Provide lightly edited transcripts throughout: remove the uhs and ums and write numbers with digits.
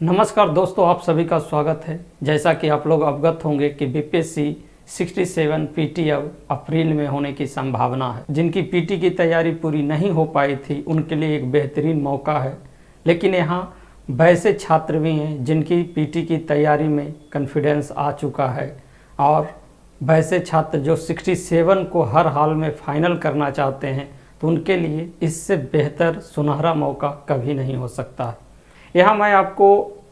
नमस्कार दोस्तों, आप सभी का स्वागत है। जैसा कि आप लोग अवगत होंगे कि बीपीएससी 67 पीटी अब अप्रैल में होने की संभावना है। जिनकी पीटी की तैयारी पूरी नहीं हो पाई थी उनके लिए एक बेहतरीन मौका है। लेकिन यहाँ वैसे छात्र भी हैं जिनकी पीटी की तैयारी में कॉन्फिडेंस आ चुका है और वैसे छात्र जो 67 को हर हाल में फाइनल करना चाहते हैं, तो उनके लिए इससे बेहतर सुनहरा मौका कभी नहीं हो सकता है। यहाँ मैं आपको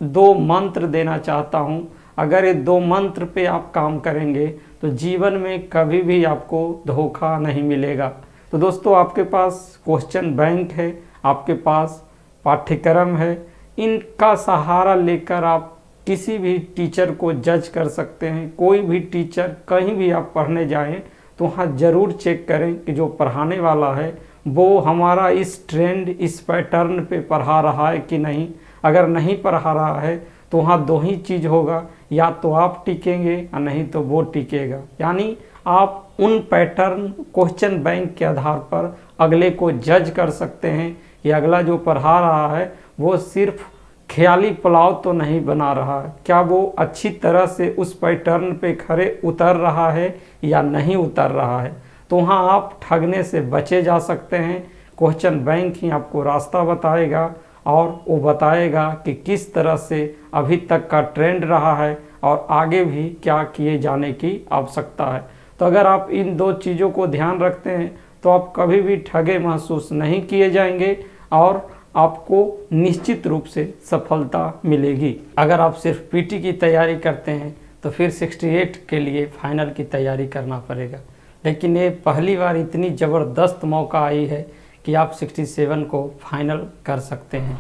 2 मंत्र देना चाहता हूँ। अगर ये 2 मंत्र पे आप काम करेंगे तो जीवन में कभी भी आपको धोखा नहीं मिलेगा। तो दोस्तों, आपके पास क्वेश्चन बैंक है, आपके पास पाठ्यक्रम है, इनका सहारा लेकर आप किसी भी टीचर को जज कर सकते हैं। कोई भी टीचर कहीं भी आप पढ़ने जाएं तो वहाँ ज़रूर चेक करें कि जो पढ़ाने वाला है वो हमारा इस ट्रेंड, इस पैटर्न पे पढ़ा रहा है कि नहीं। अगर नहीं पढ़ा रहा है तो वहाँ 2 ही चीज़ होगा, या तो आप टिकेंगे या नहीं तो वो टिकेगा। यानी आप उन पैटर्न, क्वेश्चन बैंक के आधार पर अगले को जज कर सकते हैं कि अगला जो पढ़ा रहा है वो सिर्फ ख्याली पुलाव तो नहीं बना रहा है, क्या वो अच्छी तरह से उस पैटर्न पे खरे उतर रहा है या नहीं उतर रहा है। तो वहाँ आप ठगने से बचे जा सकते हैं। क्वेश्चन बैंक ही आपको रास्ता बताएगा और वो बताएगा कि किस तरह से अभी तक का ट्रेंड रहा है और आगे भी क्या किए जाने की आवश्यकता है। तो अगर आप इन 2 चीज़ों को ध्यान रखते हैं तो आप कभी भी ठगे महसूस नहीं किए जाएंगे और आपको निश्चित रूप से सफलता मिलेगी। अगर आप सिर्फ पीटी की तैयारी करते हैं तो फिर 68 के लिए फाइनल की तैयारी करना पड़ेगा। लेकिन ये पहली बार इतनी ज़बरदस्त मौका आई है कि आप 67 को फाइनल कर सकते हैं।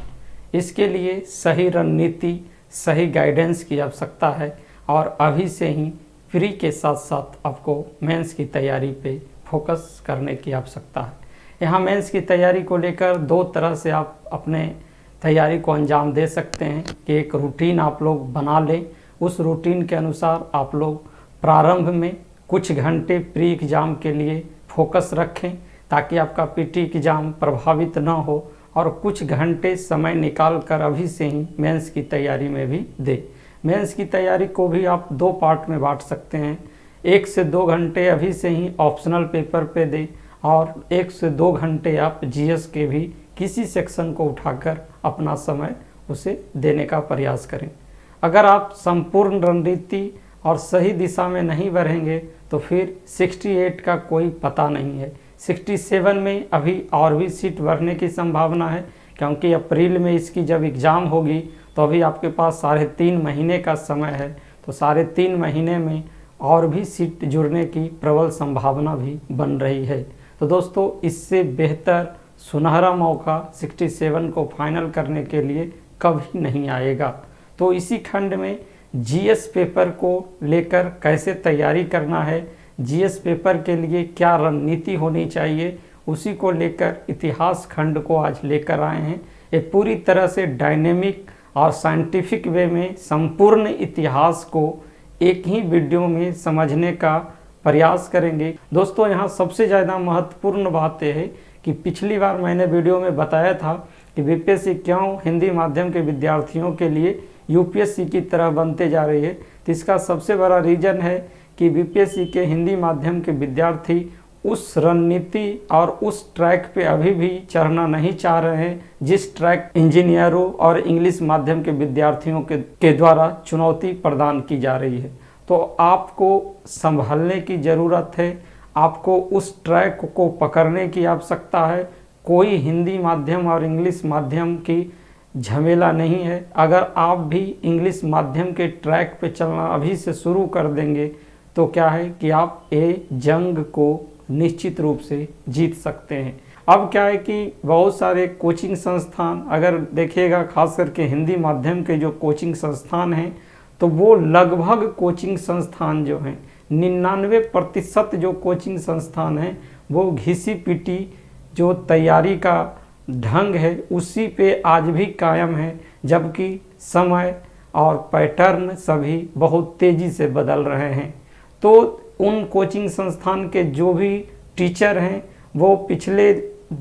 इसके लिए सही रणनीति, सही गाइडेंस की आवश्यकता है और अभी से ही प्री के साथ साथ आपको मेंस की तैयारी पे फोकस करने की आवश्यकता है। यहाँ मेंस की तैयारी को लेकर 2 तरह से आप अपने तैयारी को अंजाम दे सकते हैं कि एक रूटीन आप लोग बना लें। उस रूटीन के अनुसार आप लोग प्रारंभ में कुछ घंटे प्री एग्ज़ाम के लिए फोकस रखें ताकि आपका पीटी एग्ज़ाम प्रभावित ना हो, और कुछ घंटे समय निकाल कर अभी से ही मेंस की तैयारी में भी दें। मेंस की तैयारी को भी आप 2 पार्ट में बांट सकते हैं। 1 से 2 घंटे अभी से ही ऑप्शनल पेपर पे दें और 1 से 2 घंटे आप जीएस के भी किसी सेक्शन को उठाकर अपना समय उसे देने का प्रयास करें। अगर आप संपूर्ण रणनीति और सही दिशा में नहीं बढ़ेंगे तो फिर 68 का कोई पता नहीं है। 67 में अभी और भी सीट बढ़ने की संभावना है, क्योंकि अप्रैल में इसकी जब एग्ज़ाम होगी तो अभी आपके पास 3.5 महीने का समय है। तो 3.5 महीने में और भी सीट जुड़ने की प्रबल संभावना भी बन रही है। तो दोस्तों, इससे बेहतर सुनहरा मौका 67 को फाइनल करने के लिए कभी नहीं आएगा। तो इसी खंड में जीएस पेपर को लेकर कैसे तैयारी करना है, जीएस पेपर के लिए क्या रणनीति होनी चाहिए, उसी को लेकर इतिहास खंड को आज लेकर आए हैं। ये पूरी तरह से डायनेमिक और साइंटिफिक वे में संपूर्ण इतिहास को एक ही वीडियो में समझने का प्रयास करेंगे। दोस्तों, यहाँ सबसे ज़्यादा महत्वपूर्ण बात यह है कि पिछली बार मैंने वीडियो में बताया था कि बीपीएससी क्यों हिंदी माध्यम के विद्यार्थियों के लिए यूपीएससी की तरह बनते जा रही है। तो इसका सबसे बड़ा रीज़न है कि बीपीएससी के हिंदी माध्यम के विद्यार्थी उस रणनीति और उस ट्रैक पे अभी भी चढ़ना नहीं चाह रहे हैं जिस ट्रैक इंजीनियरों और इंग्लिश माध्यम के विद्यार्थियों के द्वारा चुनौती प्रदान की जा रही है। तो आपको संभलने की ज़रूरत है, आपको उस ट्रैक को पकड़ने की आवश्यकता है। कोई हिंदी माध्यम और इंग्लिश माध्यम की झमेला नहीं है। अगर आप भी इंग्लिश माध्यम के ट्रैक पे चलना अभी से शुरू कर देंगे तो क्या है कि आप ये जंग को निश्चित रूप से जीत सकते हैं। अब क्या है कि बहुत सारे कोचिंग संस्थान अगर देखिएगा, खास करके हिंदी माध्यम के जो कोचिंग संस्थान हैं, तो वो लगभग कोचिंग संस्थान जो हैं 99% जो कोचिंग संस्थान हैं वो घिसी पिटी जो तैयारी का ढंग है उसी पे आज भी कायम है, जबकि समय और पैटर्न सभी बहुत तेज़ी से बदल रहे हैं। तो उन कोचिंग संस्थान के जो भी टीचर हैं वो पिछले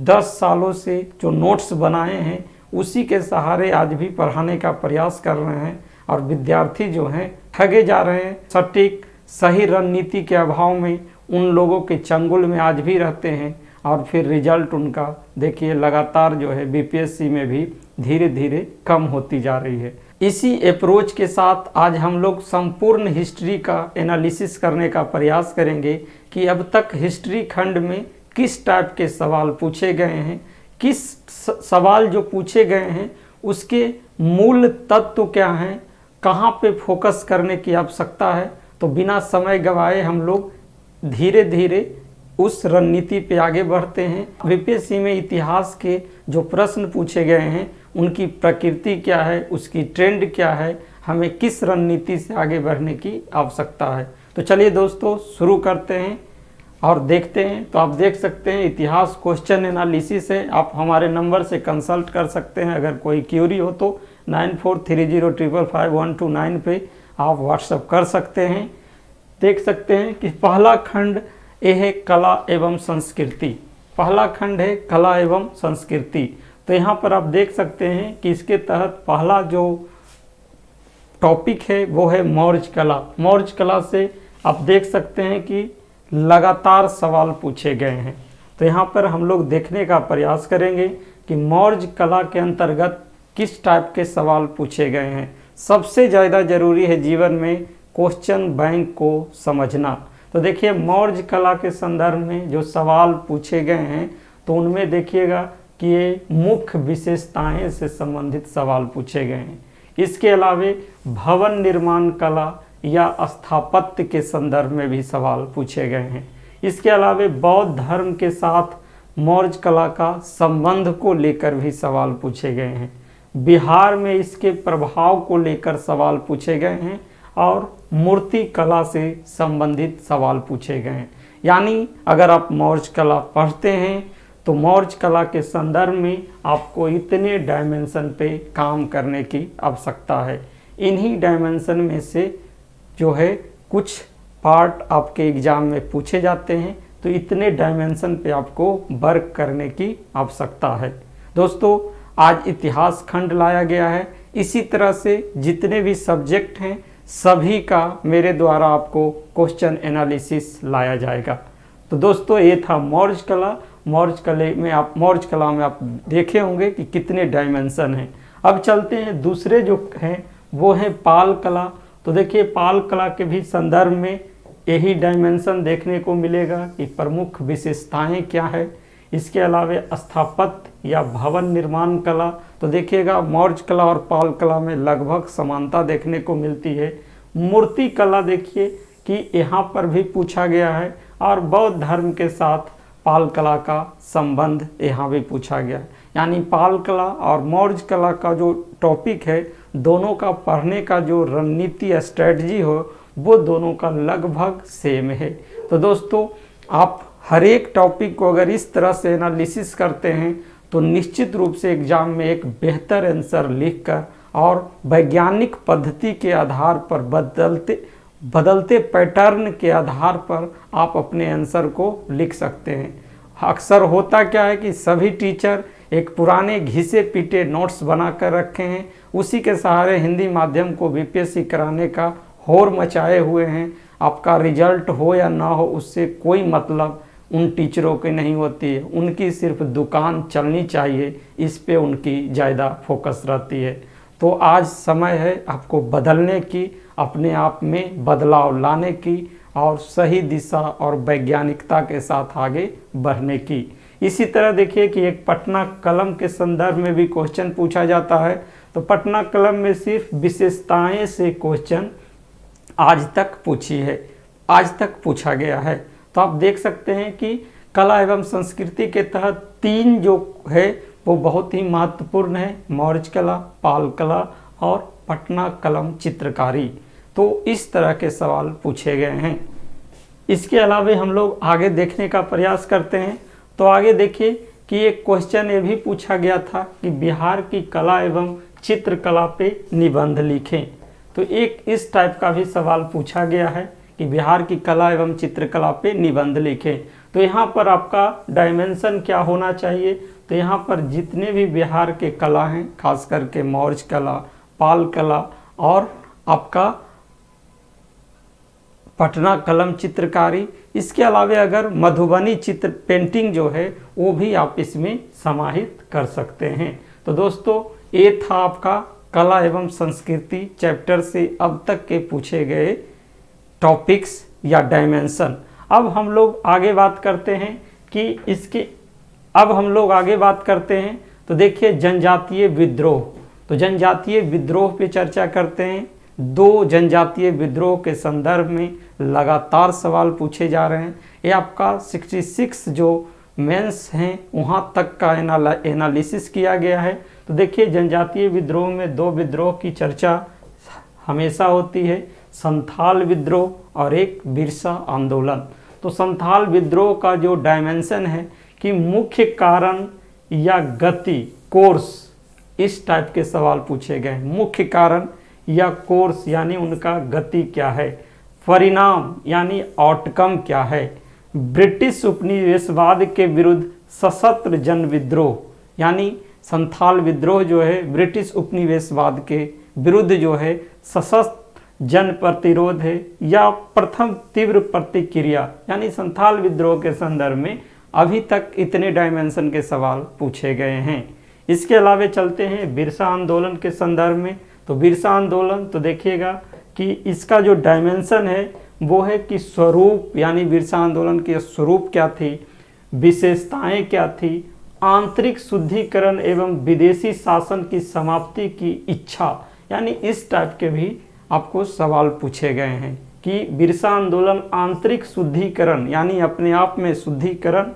10 सालों से जो नोट्स बनाए हैं उसी के सहारे आज भी पढ़ाने का प्रयास कर रहे हैं और विद्यार्थी जो हैं ठगे जा रहे हैं। सटीक सही रणनीति के अभाव में उन लोगों के चंगुल में आज भी रहते हैं और फिर रिजल्ट उनका देखिए लगातार जो है बीपीएससी में भी धीरे धीरे कम होती जा रही है। इसी अप्रोच के साथ आज हम लोग संपूर्ण हिस्ट्री का एनालिसिस करने का प्रयास करेंगे कि अब तक हिस्ट्री खंड में किस टाइप के सवाल पूछे गए हैं, किस सवाल जो पूछे गए हैं उसके मूल तत्व क्या हैं, कहाँ पे फोकस करने की आवश्यकता है। तो बिना समय गवाए हम लोग धीरे धीरे उस रणनीति पे आगे बढ़ते हैं। बीपीएससी में इतिहास के जो प्रश्न पूछे गए हैं उनकी प्रकृति क्या है, उसकी ट्रेंड क्या है, हमें किस रणनीति से आगे बढ़ने की आवश्यकता है। तो चलिए दोस्तों शुरू करते हैं और देखते हैं। तो आप देख सकते हैं इतिहास क्वेश्चन एनालिसिस है। आप हमारे नंबर से कंसल्ट कर सकते हैं। अगर कोई क्यूरी हो तो 9430555129 पे आप व्हाट्सएप कर सकते हैं। देख सकते हैं कि पहला खंड ये है कला एवं संस्कृति। पहला खंड है कला एवं संस्कृति। तो यहाँ पर आप देख सकते हैं कि इसके तहत पहला जो टॉपिक है वो है मौर्य कला। मौर्य कला से आप देख सकते हैं कि लगातार सवाल पूछे गए हैं। तो यहाँ पर हम लोग देखने का प्रयास करेंगे कि मौर्य कला के अंतर्गत किस टाइप के सवाल पूछे गए हैं। सबसे ज़्यादा ज़रूरी है जीवन में क्वेश्चन बैंक को समझना। तो देखिए मौर्य कला के संदर्भ में जो सवाल पूछे गए हैं तो उनमें देखिएगा कि ये मुख्य विशेषताएं से संबंधित सवाल पूछे गए हैं। इसके अलावे भवन निर्माण कला या स्थापत्य के संदर्भ में भी सवाल पूछे गए हैं। इसके अलावे बौद्ध धर्म के साथ मौर्य कला का संबंध को लेकर भी सवाल पूछे गए हैं। बिहार में इसके प्रभाव को लेकर सवाल पूछे गए हैं और मूर्ति कला से संबंधित सवाल पूछे गए हैं। यानी अगर आप मौर्य कला पढ़ते हैं तो मौर्य कला के संदर्भ में आपको इतने डायमेंशन पे काम करने की आवश्यकता है। इन्हीं डायमेंशन में से जो है कुछ पार्ट आपके एग्ज़ाम में पूछे जाते हैं। तो इतने डायमेंशन पे आपको वर्क करने की आवश्यकता है। दोस्तों आज इतिहास खंड लाया गया है। इसी तरह से जितने भी सब्जेक्ट हैं सभी का मेरे द्वारा आपको क्वेश्चन एनालिसिस लाया जाएगा। तो दोस्तों ये था मौर्य कला। मौर्य कला में आप देखे होंगे कि कितने डायमेंशन हैं। अब चलते हैं दूसरे जो हैं वो है पाल कला। तो देखिए पाल कला के भी संदर्भ में यही डायमेंशन देखने को मिलेगा कि प्रमुख विशेषताएं क्या है। इसके अलावे स्थापत्य या भवन निर्माण कला तो देखिएगा मौर्य कला और पाल कला में लगभग समानता देखने को मिलती है। मूर्ति कला देखिए कि यहाँ पर भी पूछा गया है और बौद्ध धर्म के साथ पाल कला का संबंध यहाँ भी पूछा गया है। यानी पाल कला और मौर्य कला का जो टॉपिक है दोनों का पढ़ने का जो रणनीति स्ट्रेटजी हो वो दोनों का लगभग सेम है। तो दोस्तों आप हर एक टॉपिक को अगर इस तरह से एनालिसिस करते हैं तो निश्चित रूप से एग्जाम में एक बेहतर आंसर लिखकर और वैज्ञानिक पद्धति के आधार पर बदलते पैटर्न के आधार पर आप अपने आंसर को लिख सकते हैं। अक्सर होता क्या है कि सभी टीचर एक पुराने घिसे पीटे नोट्स बना कर रखे हैं, उसी के सहारे हिंदी माध्यम को बीपीएससी कराने का होड़ मचाए हुए हैं। आपका रिजल्ट हो या ना हो उससे कोई मतलब उन टीचरों की नहीं होती है। उनकी सिर्फ दुकान चलनी चाहिए, इस पे उनकी ज़्यादा फोकस रहती है। तो आज समय है आपको बदलने की, अपने आप में बदलाव लाने की और सही दिशा और वैज्ञानिकता के साथ आगे बढ़ने की। इसी तरह देखिए कि एक पटना कलम के संदर्भ में भी क्वेश्चन पूछा जाता है। तो पटना कलम में सिर्फ विशेषताएं से क्वेश्चन आज तक पूछा गया है। तो आप देख सकते हैं कि कला एवं संस्कृति के तहत 3 जो है वो बहुत ही महत्वपूर्ण है, मौर्य कला, पाल कला और पटना कलम चित्रकारी। तो इस तरह के सवाल पूछे गए हैं। इसके अलावे हम लोग आगे देखने का प्रयास करते हैं। तो आगे देखिए कि एक क्वेश्चन ये भी पूछा गया था कि बिहार की कला एवं चित्रकला पे निबंध लिखें। तो एक इस टाइप का भी सवाल पूछा गया है कि बिहार की कला एवं चित्रकला पे निबंध लिखें। तो यहाँ पर आपका डायमेंशन क्या होना चाहिए, तो यहाँ पर जितने भी बिहार के कला हैं, खास करके मौर्य कला, पाल कला और आपका पटना कलम चित्रकारी, इसके अलावे अगर मधुबनी चित्र पेंटिंग जो है वो भी आप इसमें समाहित कर सकते हैं। तो दोस्तों ये था आपका कला एवं संस्कृति चैप्टर से अब तक के पूछे गए टॉपिक्स या डायमेंशन। अब हम लोग आगे बात करते हैं तो देखिए जनजातीय विद्रोह। तो जनजातीय विद्रोह पे चर्चा करते हैं। 2 जनजातीय विद्रोह के संदर्भ में लगातार सवाल पूछे जा रहे हैं। ये आपका 66 जो मेंस हैं वहाँ तक का एनालिसिस किया गया है। तो देखिए जनजातीय विद्रोह में 2 विद्रोह की चर्चा हमेशा होती है, संथाल विद्रोह और एक बिरसा आंदोलन। तो संथाल विद्रोह का जो डायमेंशन है कि मुख्य कारण या गति, कोर्स, इस टाइप के सवाल पूछे गए। मुख्य कारण या कोर्स यानी उनका गति क्या है, परिणाम यानी आउटकम क्या है, ब्रिटिश उपनिवेशवाद के विरुद्ध सशस्त्र जन विद्रोह यानी संथाल विद्रोह जो है ब्रिटिश उपनिवेशवाद के विरुद्ध जो है सशस्त्र जन प्रतिरोध है, या प्रथम तीव्र प्रतिक्रिया यानी संथाल विद्रोह के संदर्भ में अभी तक इतने डायमेंशन के सवाल पूछे गए हैं। इसके अलावे चलते हैं बिरसा आंदोलन के संदर्भ में। तो बिरसा आंदोलन तो देखिएगा कि इसका जो डायमेंशन है वो है कि स्वरूप यानी बिरसा आंदोलन के स्वरूप क्या थी, विशेषताएं क्या थी, आंतरिक शुद्धिकरण एवं विदेशी शासन की समाप्ति की इच्छा, यानी इस टाइप के भी आपको सवाल पूछे गए हैं कि बिरसा आंदोलन आंतरिक शुद्धिकरण यानी अपने आप में शुद्धिकरण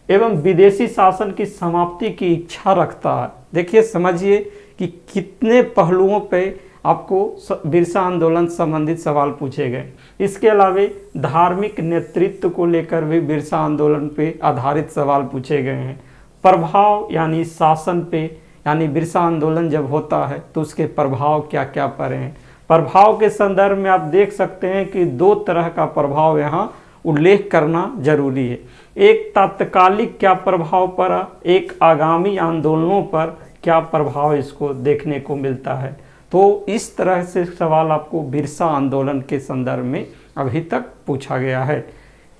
एवं विदेशी शासन की समाप्ति की इच्छा रखता है। देखिए समझिए कि कितने पहलुओं पे आपको बिरसा आंदोलन संबंधित सवाल पूछे गए। इसके अलावे धार्मिक नेतृत्व को लेकर भी बिरसा आंदोलन पे आधारित सवाल पूछे गए हैं। प्रभाव यानी शासन पे, यानी बिरसा आंदोलन जब होता है तो उसके प्रभाव क्या क्या पड़े हैं। प्रभाव के संदर्भ में आप देख सकते हैं कि 2 तरह का प्रभाव यहाँ उल्लेख करना जरूरी है। एक तात्कालिक क्या प्रभाव पड़ा, एक आगामी आंदोलनों पर क्या प्रभाव इसको देखने को मिलता है। तो इस तरह से सवाल आपको बिरसा आंदोलन के संदर्भ में अभी तक पूछा गया है।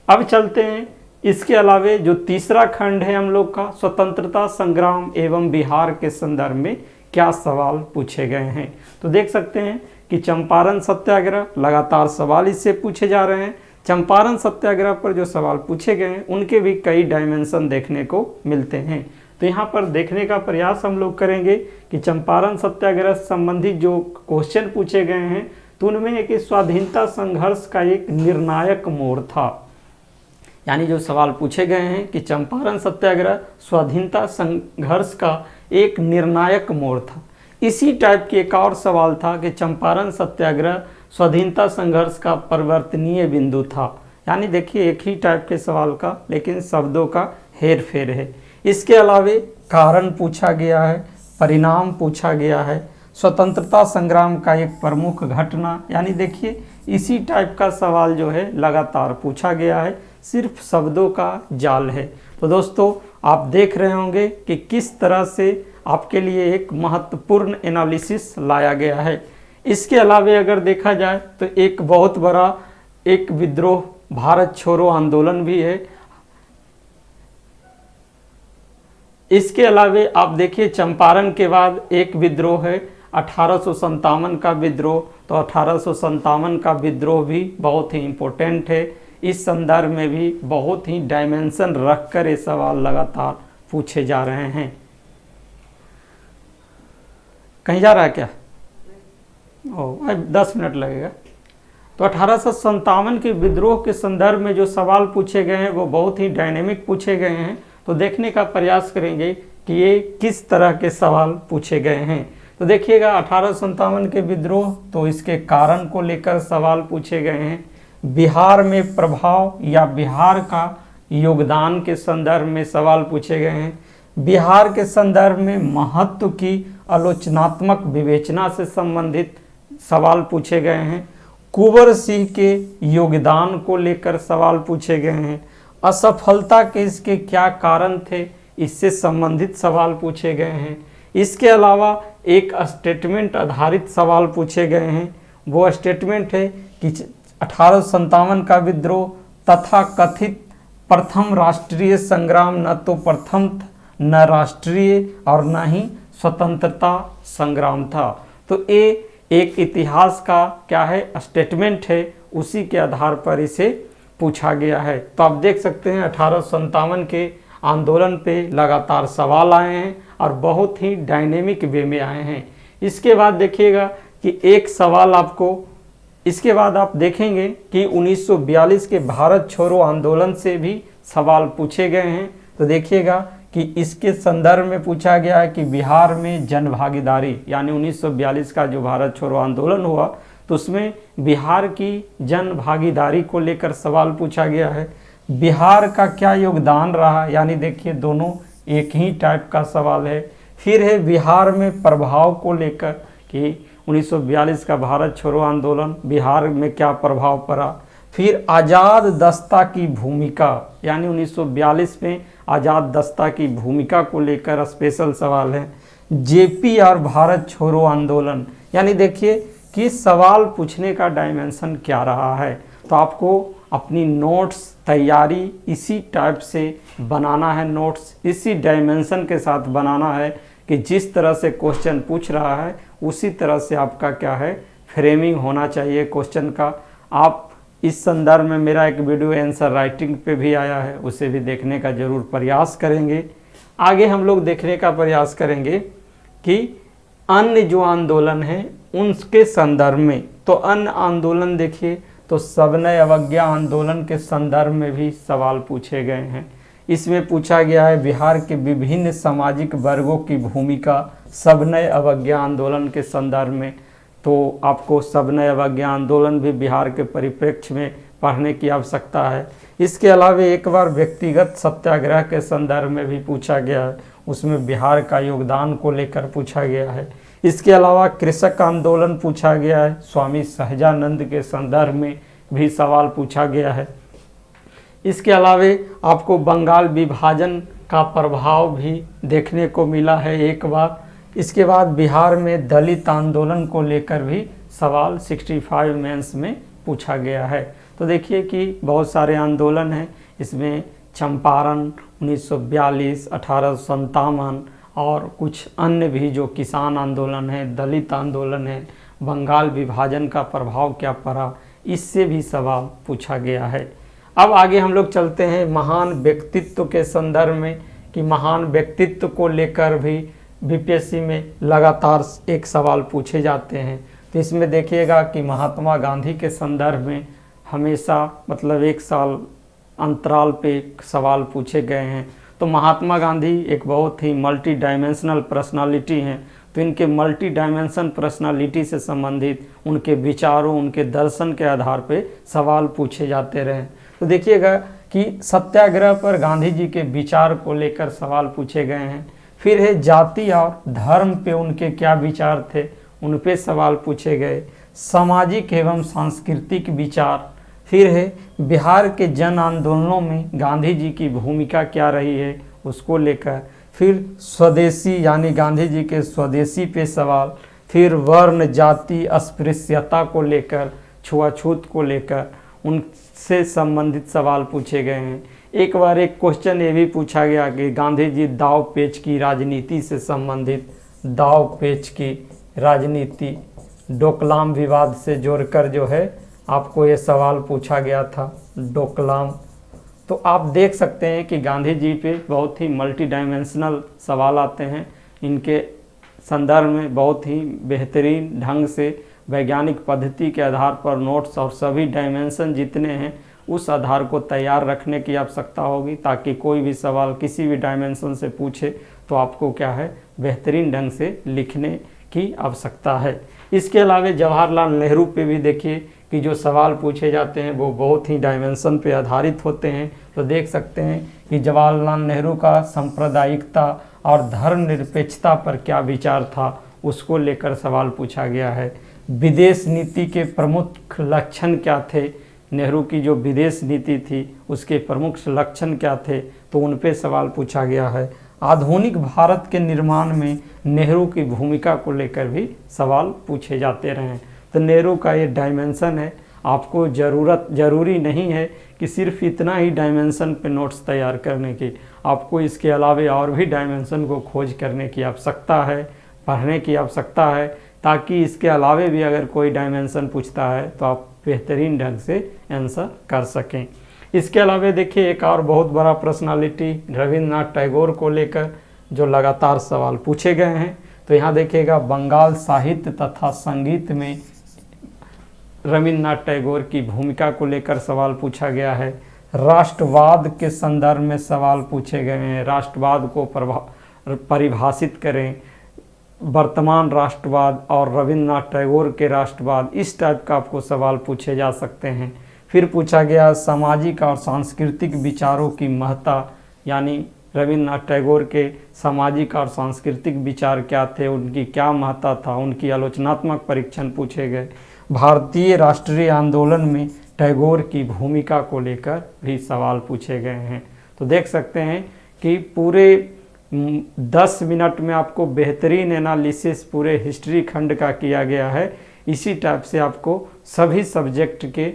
अब चलते हैं इसके अलावे जो तीसरा खंड है हम लोग का, स्वतंत्रता संग्राम एवं बिहार के संदर्भ में क्या सवाल पूछे गए हैं। तो देख सकते हैं कि चंपारण सत्याग्रह, लगातार सवाल इससे पूछे जा रहे हैं। चंपारण सत्याग्रह पर जो सवाल पूछे गए हैं उनके भी कई डायमेंशन देखने को मिलते हैं। तो यहाँ पर देखने का प्रयास हम लोग करेंगे कि चंपारण सत्याग्रह संबंधित जो क्वेश्चन पूछे गए हैं तो उनमें एक स्वाधीनता संघर्ष का एक निर्णायक मोड़ था। यानी जो सवाल पूछे गए हैं कि चंपारण सत्याग्रह स्वाधीनता संघर्ष का एक निर्णायक मोड़ था। इसी टाइप की एक और सवाल था कि चंपारण सत्याग्रह स्वाधीनता संघर्ष का परिवर्तनीय बिंदु था। यानी देखिए एक ही टाइप के सवाल का लेकिन शब्दों का हेर फेर है। इसके अलावे कारण पूछा गया है, परिणाम पूछा गया है, स्वतंत्रता संग्राम का एक प्रमुख घटना, यानी देखिए इसी टाइप का सवाल जो है लगातार पूछा गया है, सिर्फ शब्दों का जाल है। तो दोस्तों आप देख रहे होंगे कि किस तरह से आपके लिए एक महत्वपूर्ण एनालिसिस लाया गया है। इसके अलावे अगर देखा जाए तो एक बहुत बड़ा एक विद्रोह भारत छोड़ो आंदोलन भी है। इसके अलावे आप देखिए चंपारण के बाद एक विद्रोह है 1857 का विद्रोह। तो 1857 का विद्रोह भी बहुत ही इम्पोर्टेंट है। इस संदर्भ में भी बहुत ही डायमेंशन रखकर ये सवाल लगातार पूछे जा रहे हैं। कहीं जा रहा है क्या? 10 मिनट लगेगा। तो 1857 के विद्रोह के संदर्भ में जो सवाल पूछे गए हैं वो बहुत ही डायनेमिक पूछे गए हैं। तो देखने का प्रयास करेंगे कि ये किस तरह के सवाल पूछे गए हैं। तो देखिएगा 1857 के विद्रोह, तो इसके कारण को लेकर सवाल पूछे गए हैं। बिहार में प्रभाव या बिहार का योगदान के संदर्भ में सवाल पूछे गए हैं। बिहार के संदर्भ में महत्व की आलोचनात्मक विवेचना से संबंधित सवाल पूछे गए हैं। कुंवर सिंह के योगदान को लेकर सवाल पूछे गए हैं। असफलता के इसके क्या कारण थे, इससे संबंधित सवाल पूछे गए हैं। इसके अलावा एक स्टेटमेंट आधारित सवाल पूछे गए हैं। वो स्टेटमेंट है कि 1857 का विद्रोह तथा कथित प्रथम राष्ट्रीय संग्राम न तो प्रथम न राष्ट्रीय और न ही स्वतंत्रता संग्राम था। तो ये एक इतिहास का क्या है, स्टेटमेंट है, उसी के आधार पर इसे पूछा गया है। तो आप देख सकते हैं 1857 के आंदोलन पे लगातार सवाल आए हैं और बहुत ही डायनेमिक वे में आए हैं। इसके बाद देखिएगा कि एक सवाल आपको, इसके बाद आप देखेंगे कि 1942 के भारत छोड़ो आंदोलन से भी सवाल पूछे गए हैं। तो देखिएगा कि इसके संदर्भ में पूछा गया है कि बिहार में जन भागीदारी, यानी 1942 का जो भारत छोड़ो आंदोलन हुआ तो उसमें बिहार की जन भागीदारी को लेकर सवाल पूछा गया है। बिहार का क्या योगदान रहा, यानी देखिए दोनों एक ही टाइप का सवाल है। फिर है बिहार में प्रभाव को लेकर कि 1942 का भारत छोड़ो आंदोलन बिहार में क्या प्रभाव पड़ा। फिर आज़ाद दस्ता की भूमिका, यानी 1942 में आज़ाद दस्ता की भूमिका को लेकर स्पेशल सवाल है। जेपी और भारत छोड़ो आंदोलन, यानी देखिए कि सवाल पूछने का डायमेंशन क्या रहा है। तो आपको अपनी नोट्स तैयारी इसी टाइप से बनाना है, नोट्स इसी डायमेंशन के साथ बनाना है कि जिस तरह से क्वेश्चन पूछ रहा है उसी तरह से आपका क्या है, फ्रेमिंग होना चाहिए क्वेश्चन का। आप इस संदर्भ में मेरा एक वीडियो आंसर राइटिंग पे भी आया है, उसे भी देखने का जरूर प्रयास करेंगे। आगे हम लोग देखने का प्रयास करेंगे कि अन्य जो आंदोलन हैं उनके संदर्भ में। तो अन्य आंदोलन देखिए तो सविनय अवज्ञा आंदोलन के संदर्भ में भी सवाल पूछे गए हैं। इसमें पूछा गया है बिहार के विभिन्न सामाजिक वर्गों की भूमिका सविनय अवज्ञा आंदोलन के संदर्भ में। तो आपको सविनय अवज्ञा आंदोलन भी बिहार के परिप्रेक्ष्य में पढ़ने की आवश्यकता है। इसके अलावा एक बार व्यक्तिगत सत्याग्रह के संदर्भ में भी पूछा गया है, उसमें बिहार का योगदान को लेकर पूछा गया है। इसके अलावा कृषक आंदोलन पूछा गया है, स्वामी सहजानंद के संदर्भ में भी सवाल पूछा गया है। इसके अलावा आपको बंगाल विभाजन का प्रभाव भी देखने को मिला है एक बार। इसके बाद बिहार में दलित आंदोलन को लेकर भी सवाल 65 मेंस में पूछा गया है। तो देखिए कि बहुत सारे आंदोलन हैं, इसमें चंपारण 1942, 1857 और कुछ अन्य भी जो किसान आंदोलन है, दलित आंदोलन है, बंगाल विभाजन का प्रभाव क्या पड़ा, इससे भी सवाल पूछा गया है। अब आगे हम लोग चलते हैं महान व्यक्तित्व के संदर्भ में कि महान व्यक्तित्व को लेकर भी बीपीएससी में लगातार एक सवाल पूछे जाते हैं। तो इसमें देखिएगा कि महात्मा गांधी के संदर्भ में हमेशा मतलब एक साल अंतराल पे सवाल पूछे गए हैं। तो महात्मा गांधी एक बहुत ही मल्टी डायमेंशनल पर्सनालिटी हैं। तो इनके मल्टी डायमेंशन पर्सनालिटी से संबंधित उनके विचारों, उनके दर्शन के आधार पे सवाल पूछे जाते रहे। तो देखिएगा कि सत्याग्रह पर गांधी जी के विचार को लेकर सवाल पूछे गए हैं। फिर है जाति और धर्म पे उनके क्या विचार थे, उन पे सवाल पूछे गए। सामाजिक एवं सांस्कृतिक विचार। फिर है बिहार के जन आंदोलनों में गांधी जी की भूमिका क्या रही है, उसको लेकर। फिर स्वदेशी यानी गांधी जी के स्वदेशी पे सवाल। फिर वर्ण जाति अस्पृश्यता को लेकर, छुआछूत को लेकर उनसे संबंधित सवाल पूछे गए हैं। एक बार एक क्वेश्चन ये भी पूछा गया कि गांधी जी दाव पेच की राजनीति से संबंधित, दाव पेच की राजनीति डोकलाम विवाद से जोड़कर जो है आपको ये सवाल पूछा गया था, डोकलाम। तो आप देख सकते हैं कि गांधी जी पे बहुत ही मल्टी डायमेंशनल सवाल आते हैं। इनके संदर्भ में बहुत ही बेहतरीन ढंग से वैज्ञानिक पद्धति के आधार पर नोट्स और सभी डायमेंशन जितने हैं उस आधार को तैयार रखने की आवश्यकता होगी, ताकि कोई भी सवाल किसी भी डायमेंशन से पूछे तो आपको क्या है, बेहतरीन ढंग से लिखने की आवश्यकता है। इसके अलावा जवाहरलाल नेहरू पे भी देखिए कि जो सवाल पूछे जाते हैं वो बहुत ही डायमेंशन पे आधारित होते हैं। तो देख सकते हैं कि जवाहरलाल नेहरू का सांप्रदायिकता और धर्मनिरपेक्षता पर क्या विचार था, उसको लेकर सवाल पूछा गया है। विदेश नीति के प्रमुख लक्षण क्या थे, नेहरू की जो विदेश नीति थी उसके प्रमुख लक्षण क्या थे, तो उन पे सवाल पूछा गया है। आधुनिक भारत के निर्माण में नेहरू की भूमिका को लेकर भी सवाल पूछे जाते रहे हैं। तो नेहरू का ये डायमेंशन है, आपको ज़रूरी नहीं है कि सिर्फ इतना ही डायमेंशन पे नोट्स तैयार करने की, आपको इसके अलावे और भी डायमेंशन को खोज करने की आवश्यकता है, पढ़ने की आवश्यकता है, ताकि इसके अलावे भी अगर कोई डायमेंशन पूछता है तो आप बेहतरीन ढंग से आंसर कर सकें। इसके अलावे देखिए एक और बहुत बड़ा पर्सनालिटी रविंद्रनाथ टैगोर को लेकर जो लगातार सवाल पूछे गए हैं। तो यहाँ देखिएगा बंगाल साहित्य तथा संगीत में रविंद्रनाथ टैगोर की भूमिका को लेकर सवाल पूछा गया है। राष्ट्रवाद के संदर्भ में सवाल पूछे गए हैं, राष्ट्रवाद को परिभाषित करें, वर्तमान राष्ट्रवाद और रविंद्रनाथ टैगोर के राष्ट्रवाद, इस टाइप का आपको सवाल पूछे जा सकते हैं। फिर पूछा गया सामाजिक और सांस्कृतिक विचारों की महत्ता, यानी रविंद्रनाथ टैगोर के सामाजिक और सांस्कृतिक विचार क्या थे, उनकी क्या महत्ता था, उनकी आलोचनात्मक परीक्षण पूछे गए। भारतीय राष्ट्रीय आंदोलन में टैगोर की भूमिका को लेकर भी सवाल पूछे गए हैं। तो देख सकते हैं कि पूरे 10 मिनट में आपको बेहतरीन एनालिसिस पूरे हिस्ट्री खंड का किया गया है। इसी टाइप से आपको सभी सब्जेक्ट के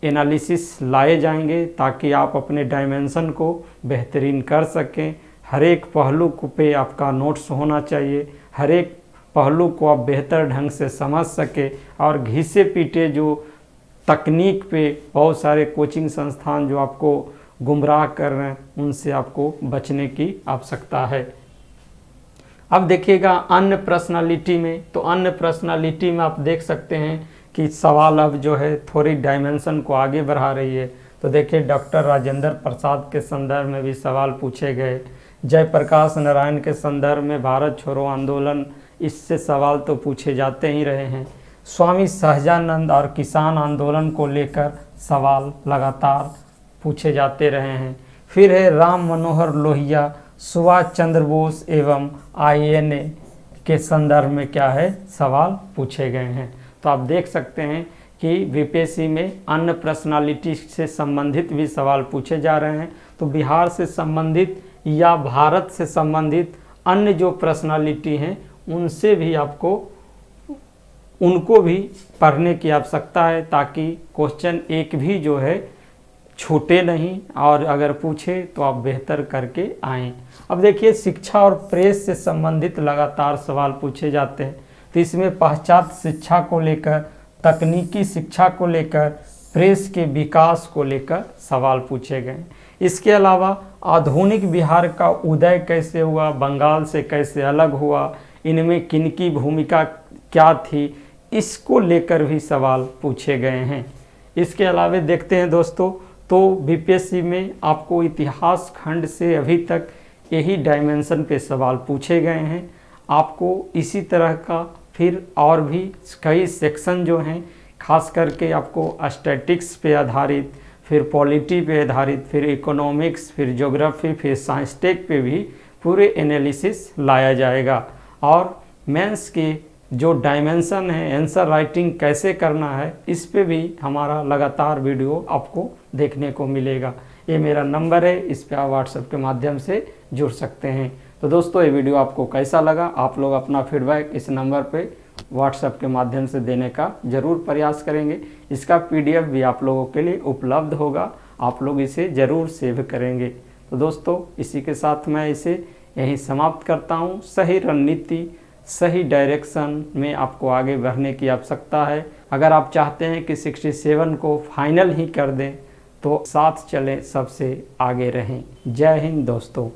एनालिसिस लाए जाएंगे ताकि आप अपने डायमेंशन को बेहतरीन कर सकें। हर एक पहलू पे आपका नोट्स होना चाहिए, हर एक पहलू को आप बेहतर ढंग से समझ सके और घिसे पीटे जो तकनीक पे बहुत सारे कोचिंग संस्थान जो आपको गुमराह कर रहे हैं उनसे आपको बचने की आवश्यकता है। अब देखिएगा अन्य पर्सनालिटी में, तो अन्य पर्सनालिटी में आप देख सकते हैं कि सवाल अब जो है थोड़ी डायमेंशन को आगे बढ़ा रही है। तो देखिए डॉक्टर राजेंद्र प्रसाद के संदर्भ में भी सवाल पूछे गए, जयप्रकाश नारायण के संदर्भ में भारत छोड़ो आंदोलन, इससे सवाल तो पूछे जाते ही रहे हैं। स्वामी सहजानंद और किसान आंदोलन को लेकर सवाल लगातार पूछे जाते रहे हैं। फिर है राम मनोहर लोहिया, सुभाष चंद्र बोस एवं INA के संदर्भ में क्या है सवाल पूछे गए हैं। तो आप देख सकते हैं कि VPSC में अन्य पर्सनालिटी से संबंधित भी सवाल पूछे जा रहे हैं। तो बिहार से संबंधित या भारत से संबंधित अन्य जो पर्सनालिटी हैं उनसे भी आपको उनको भी पढ़ने की आवश्यकता है, ताकि क्वेश्चन एक भी जो है छूटे नहीं और अगर पूछे तो आप बेहतर करके आएँ। अब देखिए शिक्षा और प्रेस से संबंधित लगातार सवाल पूछे जाते हैं। तो इसमें पाश्चात्य शिक्षा को लेकर, तकनीकी शिक्षा को लेकर, प्रेस के विकास को लेकर सवाल पूछे गए। इसके अलावा आधुनिक बिहार का उदय कैसे हुआ, बंगाल से कैसे अलग हुआ, इनमें किनकी भूमिका क्या थी, इसको लेकर भी सवाल पूछे गए हैं। इसके अलावा देखते हैं दोस्तों, तो VPSC में आपको इतिहास खंड से अभी तक यही डायमेंशन पे सवाल पूछे गए हैं। आपको इसी तरह का फिर और भी कई सेक्शन जो हैं, खास करके आपको स्टैटिक्स पे आधारित, फिर पॉलिटी पे आधारित, फिर इकोनॉमिक्स, फिर ज्योग्राफी, फिर साइंस टेक पे भी पूरे एनालिसिस लाया जाएगा। और मेंस के जो डायमेंशन है, आंसर राइटिंग कैसे करना है, इस पे भी हमारा लगातार वीडियो आपको देखने को मिलेगा। ये मेरा नंबर है, इस पे आप व्हाट्सएप के माध्यम से जुड़ सकते हैं। तो दोस्तों ये वीडियो आपको कैसा लगा, आप लोग अपना फीडबैक इस नंबर पे व्हाट्सएप के माध्यम से देने का ज़रूर प्रयास करेंगे। इसका PDF भी आप लोगों के लिए उपलब्ध होगा, आप लोग इसे ज़रूर सेव करेंगे। तो दोस्तों इसी के साथ मैं इसे यहीं समाप्त करता हूँ। सही रणनीति, सही डायरेक्शन में आपको आगे बढ़ने की आवश्यकता है। अगर आप चाहते हैं कि 67 को फाइनल ही कर दें तो साथ चलें, सबसे आगे रहें। जय हिंद दोस्तों।